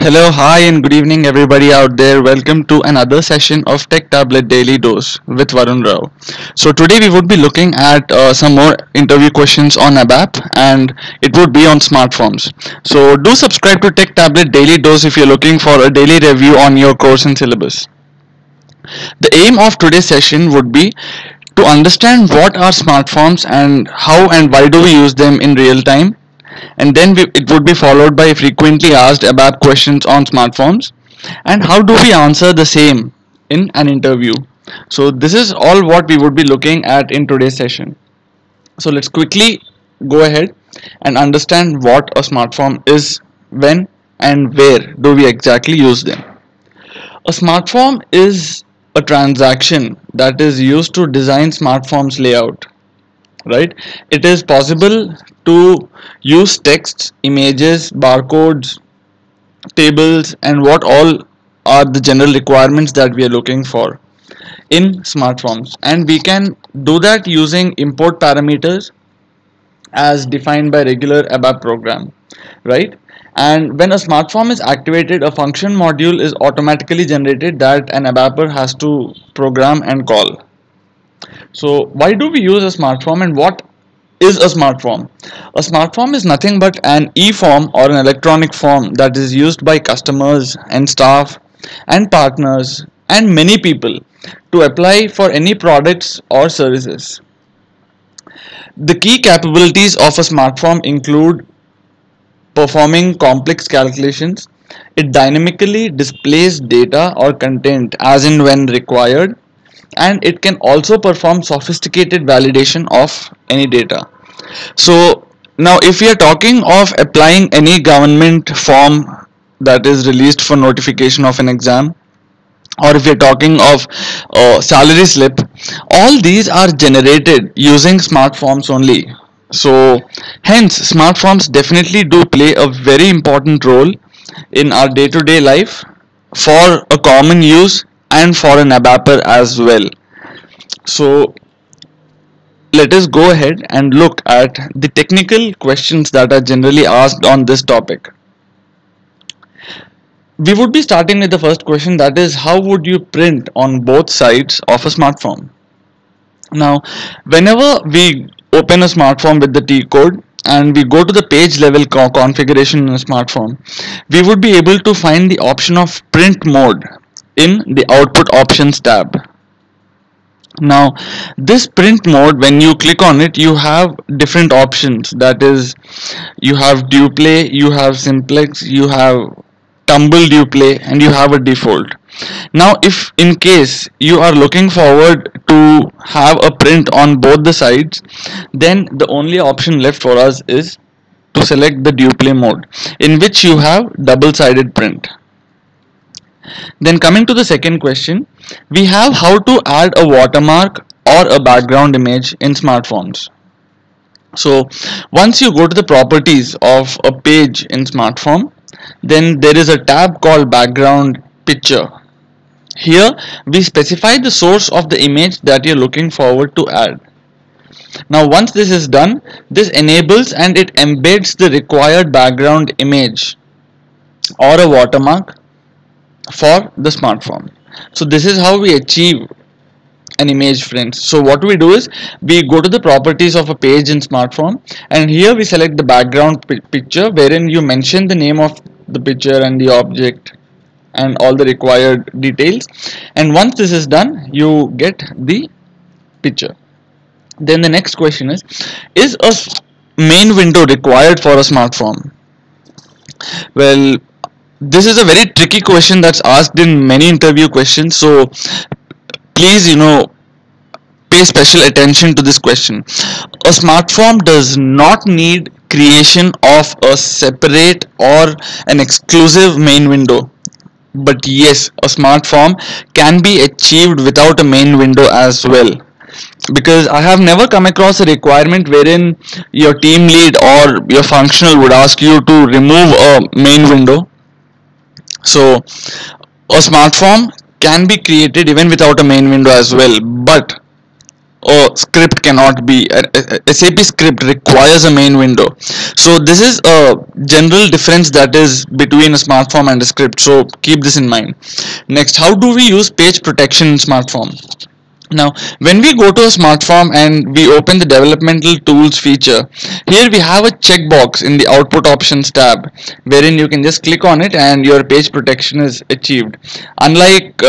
Hello, hi, and good evening, everybody out there. Welcome to another session of Tech Tablet Daily Dose with Varun Rao. So, today we would be looking at some more interview questions on ABAP, and it would be on smartphones. So, do subscribe to Tech Tablet Daily Dose if you're looking for a daily review on your course and syllabus. The aim of today's session would be to understand what are smartphones and how and why do we use them in real time, and then it would be followed by frequently asked ABAP questions on smartphones and how do we answer the same in an interview. So this is all what we would be looking at in today's session. So let's quickly go ahead and understand what a smartphone is, when and where do we exactly use them. A smartphone is a transaction that is used to design smartphone's layout, right? It is possible to use texts, images, barcodes, tables, and what all are the general requirements that we are looking for in smartphones, and we can do that using import parameters as defined by regular ABAP program, right? And when a smartphone is activated, a function module is automatically generated that an ABAPer has to program and call. So why do we use a smartphone, and what is a smartphone? A smartphone is nothing but an e-form or an electronic form that is used by customers and staff and partners and many people to apply for any products or services. The key capabilities of a smartphone include performing complex calculations. It dynamically displays data or content as and when required, and it can also perform sophisticated validation of any data. So now if we are talking of applying any government form that is released for notification of an exam, or if you're talking of salary slip, all these are generated using smartphones only. So hence smartphones definitely do play a very important role in our day-to-day life for a common use and for an ABAPer as well. So let us go ahead and look at the technical questions that are generally asked on this topic. We would be starting with the first question, that is, how would you print on both sides of a smartphone? Now, whenever we open a smartphone with the T code and we go to the page level configuration in a smartphone, we would be able to find the option of print mode in the output options tab. Now this print mode, when you click on it, you have different options, that is, you have duplay, you have simplex, you have tumble duplay, and you have a default. Now if in case you are looking forward to have a print on both the sides, then the only option left for us is to select the duplay mode, in which you have double-sided print. Then coming to the second question, we have how to add a watermark or a background image in smartphones. So once you go to the properties of a page in smartphone, then there is a tab called background picture. Here we specify the source of the image that you're looking forward to add. Now once this is done, this enables and it embeds the required background image or a watermark for the smartphone. So this is how we achieve an image, friends. So what we do is we go to the properties of a page in smartphone, and here we select the background picture, wherein you mention the name of the picture and the object and all the required details, and once this is done, you get the picture. Then the next question is a main window required for a smartphone? Well, this is a very tricky question that's asked in many interview questions, so please pay special attention to this question. A smartphone does not need creation of a separate or an exclusive main window, but yes, a smartphone can be achieved without a main window as well, because I have never come across a requirement wherein your team lead or your functional would ask you to remove a main window. So a smartphone can be created even without a main window as well, but script cannot be SAP script requires a main window. So this is a general difference that is between a smart form and a script, so keep this in mind. Next, how do we use page protection in smart form? Now, when we go to a smart form and we open the developmental tools feature, here we have a checkbox in the output options tab, wherein you can just click on it and your page protection is achieved. Unlike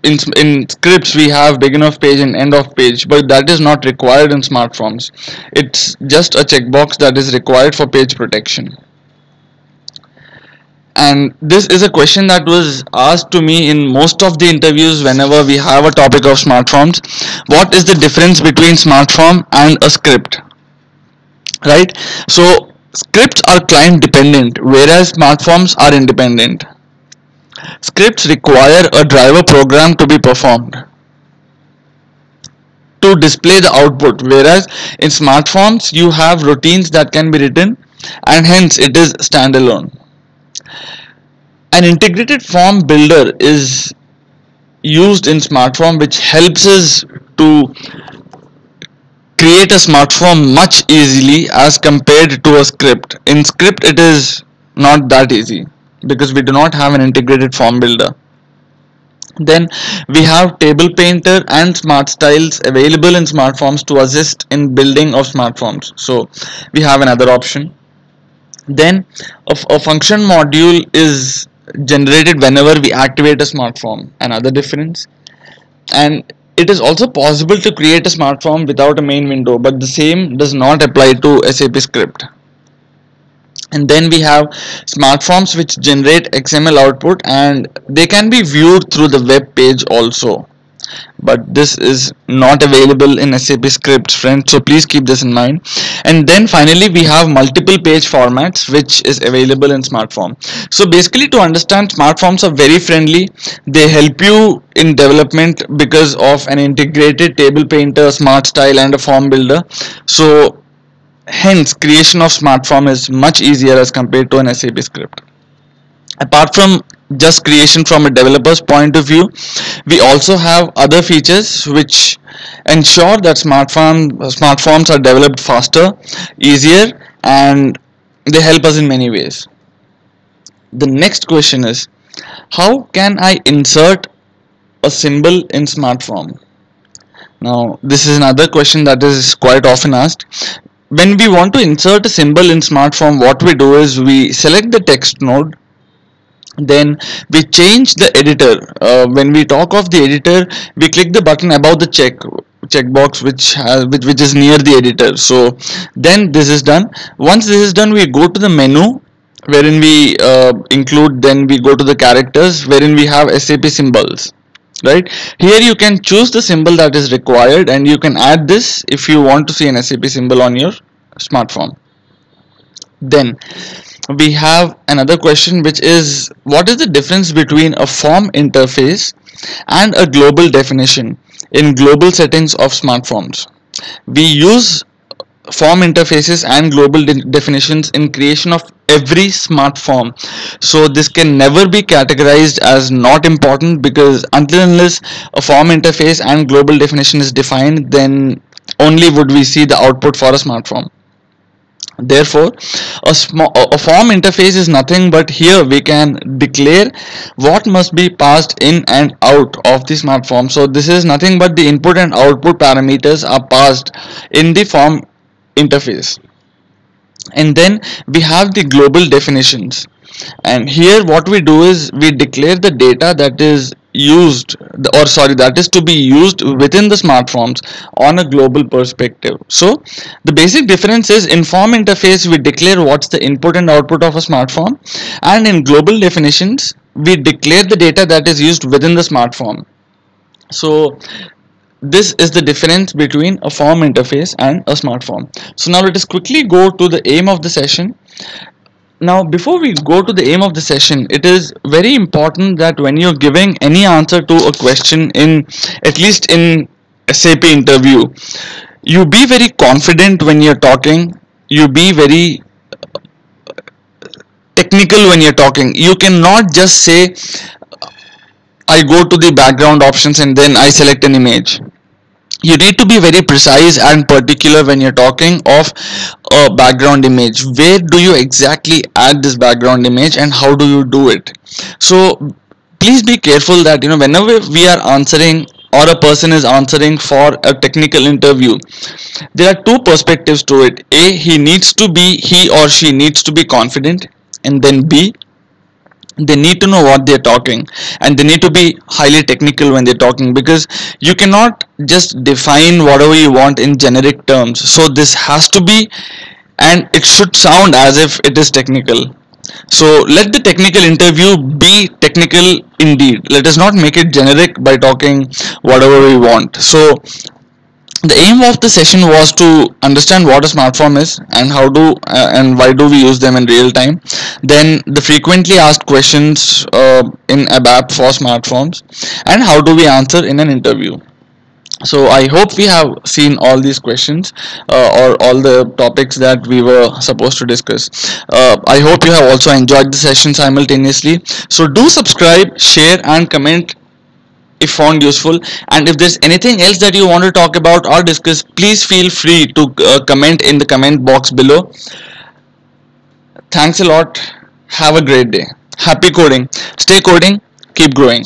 in scripts, we have begin of page and end of page, but that is not required in smart forms. It's just a checkbox that is required for page protection. And this is a question that was asked to me in most of the interviews whenever we have a topic of smart forms. What is the difference between smart form and a script? Right? So scripts are client dependent, whereas smart forms are independent. Scripts require a driver program to be performed to display the output, whereas in smart forms you have routines that can be written, and hence it is standalone. An integrated form builder is used in smart form, which helps us to create a smart form much easily as compared to a script. In script it is not that easy because we do not have an integrated form builder. Then we have table painter and smart styles available in smart forms to assist in building of smart forms, so we have another option. Then a function module is generated whenever we activate a smart form, another difference. And it is also possible to create a smart form without a main window, but the same does not apply to SAP script. And then we have smart forms which generate XML output and they can be viewed through the web page also, but this is not available in SAP scripts, friends, so please keep this in mind. And then finally we have multiple page formats which is available in smart form. So basically, to understand, smart forms are very friendly. They help you in development because of an integrated table painter, smart style and a form builder. So hence creation of smart form is much easier as compared to an SAP script. Apart from just creation from a developer's point of view, we also have other features which ensure that smart forms are developed faster, easier, and they help us in many ways. The next question is, how can I insert a symbol in smart form? Now this is another question that is quite often asked. When we want to insert a symbol in smart form, what we do is we select the text node, then we change the editor. When we talk of the editor, we click the button above the checkbox which is near the editor. So then this is done. Once this is done, we go to the menu wherein we include, then we go to the characters wherein we have SAP symbols. Right here you can choose the symbol that is required and you can add this if you want to see an SAP symbol on your smart form. Then we have another question, which is, what is the difference between a form interface and a global definition in global settings of smart forms? We use form interfaces and global definitions in creation of every smart form, so this can never be categorized as not important, because until and unless a form interface and global definition is defined, then only would we see the output for a smart form. Therefore, a form interface is nothing but here we can declare what must be passed in and out of the smart form. So this is nothing but the input and output parameters are passed in the form interface. And then we have the global definitions, and here what we do is we declare the data that is used, or sorry, that is to be used within the smart forms on a global perspective. So the basic difference is, in form interface we declare what's the input and output of a smart form, and in global definitions we declare the data that is used within the smart form. So this is the difference between a form interface and a smart form. So now let us quickly go to the aim of the session. Now before we go to the aim of the session, it is very important that when you're giving any answer to a question, in at least in SAP interview, you be very confident when you're talking, you be very technical when you're talking. You cannot just say I go to the background options and then I select an image. You need to be very precise and particular when you're talking of a background image. Where do you exactly add this background image and how do you do it? So please be careful that whenever we are answering or a person is answering for a technical interview, there are two perspectives to it. A, he or she needs to be confident, and then B, they need to know what they're talking, and they need to be highly technical when they're talking, because you cannot just define whatever you want in generic terms. So this has to be, and it should sound as if it is technical. So let the technical interview be technical indeed. Let us not make it generic by talking whatever we want. So the aim of the session was to understand what a smartphone is and how do and why do we use them in real time. Then the frequently asked questions in ABAP for smartphones, and how do we answer in an interview. So I hope we have seen all these questions, or all the topics that we were supposed to discuss. I hope you have also enjoyed the session simultaneously. So do subscribe, share, and comment if found useful. And if there's anything else that you want to talk about or discuss, please feel free to comment in the comment box below. Thanks a lot. Have a great day. Happy coding. Stay coding. Keep growing.